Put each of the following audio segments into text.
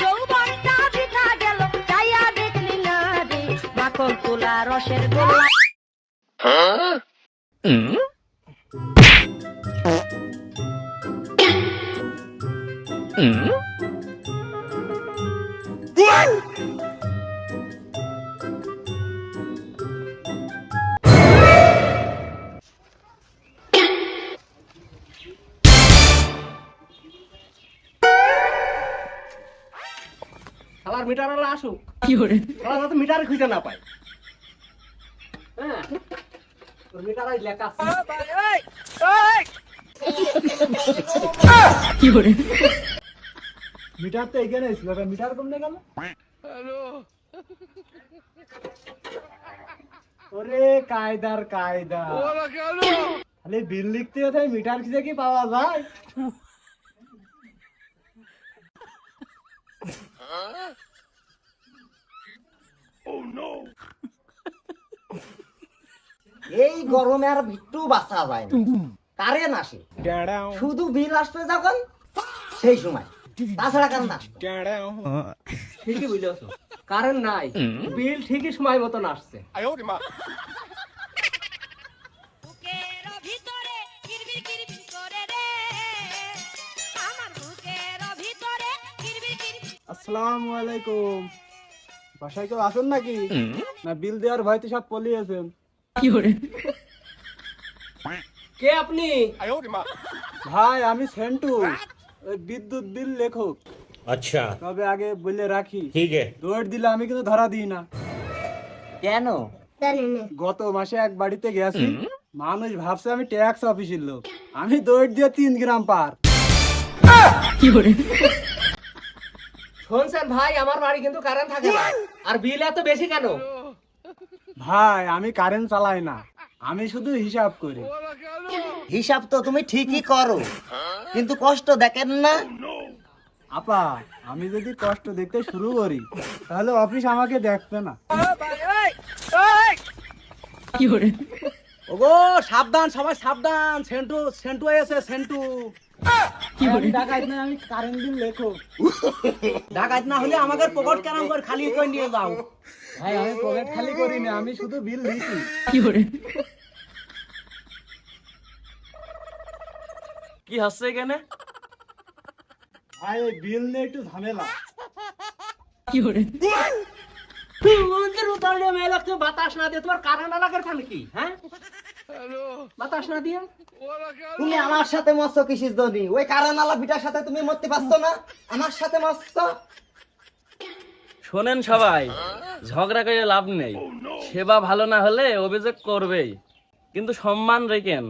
যৌবনটা বৃথা গেল যাইয়া দেখলি না রে মাখন তোলা রসের গোলা শালার মিটারওয়ালা আসুক শালা যাতে মিটারে খুঁজে না পায়। হ্যাঁ তোর মিটারে লেখা আছে। মিটার তো এখানে ছিল, মিটার কমনে গেল? ওরে কায়দার কায়দা, খালি বিল লিখতে হতে মিটার খুঁজে কি পাওয়া যায়? এই গরমে আর একটু বাঁচা যায় না, কারেন্ট আসে শুধু বিল আসবে যখন সেই সময়, তাছাড়া কারেন্ট আসবে। ঠিকই বুঝেছো, কারেন্ট নাই, বিল ঠিকই সময় মতন আসছে। বুকের ভিতরে কিরবির কিরবির করে রে আমার বুকের ভিতরে কিরবির কিরবির আসসালামু আলাইকুম। বাসায় কেউ আসেন নাকি? না বিল দেওয়ার ভয়তে সব পলিয়েছেন? কে আপনি? ভাই আমি সেন্টু, ওই বিদ্যুৎ বিল লেখক। अच्छा তবে আগে বলে রাখি, ठीक है। দৌড় দিলে আমি কিন্তু ধরা দিই না। কেন? গত মাসে এক বাড়িতে গেছি, মানুষ ভাবছে আমি ট্যাক্স অফিসের লোক, আমি দৌড় দিয়ে 3 গ্রাম পার। শুনছেন ভাই, আমার বাড়ি কিন্তু কারেন্ট থাকে না, আর বিল এত বেশি কেন? ভাই আমি কারেন্ট চালাই না, আমি শুধু হিসাব করি। হিসাব তো তুমি ঠিকই করো, কিন্তু কষ্ট দেখেন না। আপা আমি যদি কষ্ট দেখতে শুরু করি তাহলে অফিস আমাকে দেখবে না। ওগো সাবধান, সবাই সাবধান, সেন্টু সেন্টু এসে সেন্টু। আমি ডাকাইত না, আমি কারেন্ট বিল লেখো। ডাকাইত না হলে আমাদের পকেট কেরাম করে খালি করে নিয়ে যাও। ভাই আমি পকেট খালি করি না, আমি শুধু বিল লিখি। কি হচ্ছে এখানে? ভাই ওই বিল নিয়ে একটু ঝামেলা। বাতাস না দিয়ে তোমার কারেন্ট লাগার ফেলে কি? হ্যাঁ বাতাস না দিয়ে তুমি আমার সাথে মস্ত কিসিস দনি, ওই কারেন্টওয়ালা বিটার সাথে তুমি মরতে পারছো না, আমার সাথে মস্ত। শোনেন সবাই, ঝগড়া করে লাভ নেই, সেবা ভালো না হলে অভিযোগ করবেই, কিন্তু সম্মান রেখেন।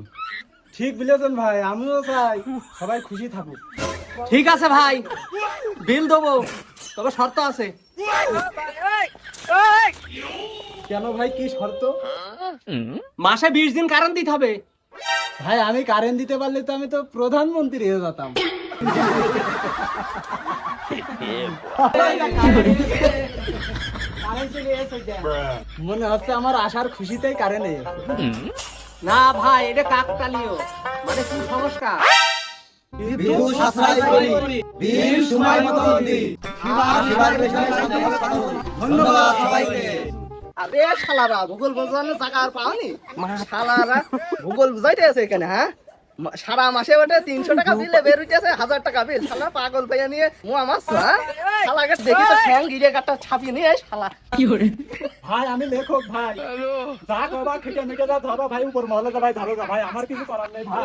ঠিক বলেছেন ভাই, আমিও চাই সবাই খুশি থাকুক। ঠিক আছে ভাই, বিল দেবো, তবে শর্ত আছে। কেন ভাই, কি শর্ত? মাসে 20 দিন কারেন্ট দিতে হবে। ভাই আমি কারেন্ট দিতে পারলে তো আমি তো প্রধানমন্ত্রী হয়ে যেতাম। মনে হচ্ছে আমার আসার খুশিতেই কারেন্ট না ভাই, এটা কাকতালীয়, মানে কুসংস্কার। বিদ্যুৎ সাশ্রয় করি, বিল সময় মতো দিই। ধন্যবাদ সবাইকে। আরে শালারা ভূগোল বোঝানোর টাকা আর পাওনি? শালারা ভূগোল বুঝাইতে আছে এখানে? হ্যাঁ সারা মাসে ওটা 300 টাকা বিলে বের হইতেছে 1000 টাকা বিল। শালা পাগল পাইয়া নিয়ে মুয়া মাছ। হ্যাঁ শালাকে দেখি তো ঠ্যাং গিরে কাটা ছাপিয়ে নিয়ে শালা। ভাই আমি লেখক ভাই, যা করবা খেটে মেটে যা ধরো ভাই, উপর মহলে যা ভাই, ধরো যা ভাই, আমার কিছু করার নেই ভাই।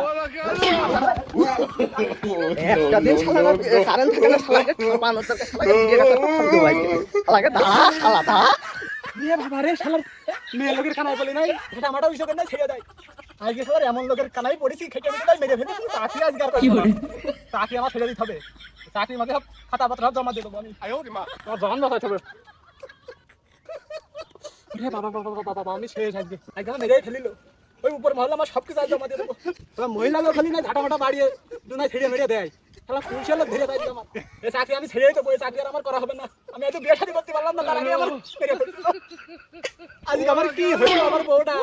একটা দিন শালা কারেন্ট থাকে না, শালাকে ঠাপানো তো, শালাকে গিরে কাটা ছাপিয়ে দো ভাই, শালাকে দাঁড়া শালা দাঁড়া। নিয়ে বাবা রে শালার মেয়ে লোকের কানায় বলি নাই, এটা আমারটা বিষয় না, ছেড়ে দেয়। আজকে শালার এমন লোকের কানাই পড়েছি, খেটে মেটে মেরে ফেলেছি, চাকরি আজকে আর করবো না। চাকরি আমার ছেড়ে দিতে হবে, চাকরির মধ্যে খাতা পত্র জমা দিয়ে দেবো আমি। তোমার জমান বাঁচাইতে হবে। বাবা বাবা বাবা বাবা, আমি শেষ আজকে, আজকে আমার মেরেই ফেলিল। ওই উপর মহল্লা আমার সবকিছু আজ জমা দিয়ে দেবো। তোরা মহিলাকে খালি না ঝাঁটা ফাটা বাড়িয়ে দুনাই ছেড়ে মেরে দেয়, তাহলে পুলিশের লোক ধরে দেয় আমার। এই চাকরি আমি ছেড়েই দেবো, এই চাকরি আর আমার করা হবে না। আমি এত বিয়ে শাদী করতে পারলাম না, তার আগে আমার মেরে ফেলল। আজকে আমার কি হলো আমার বউটা।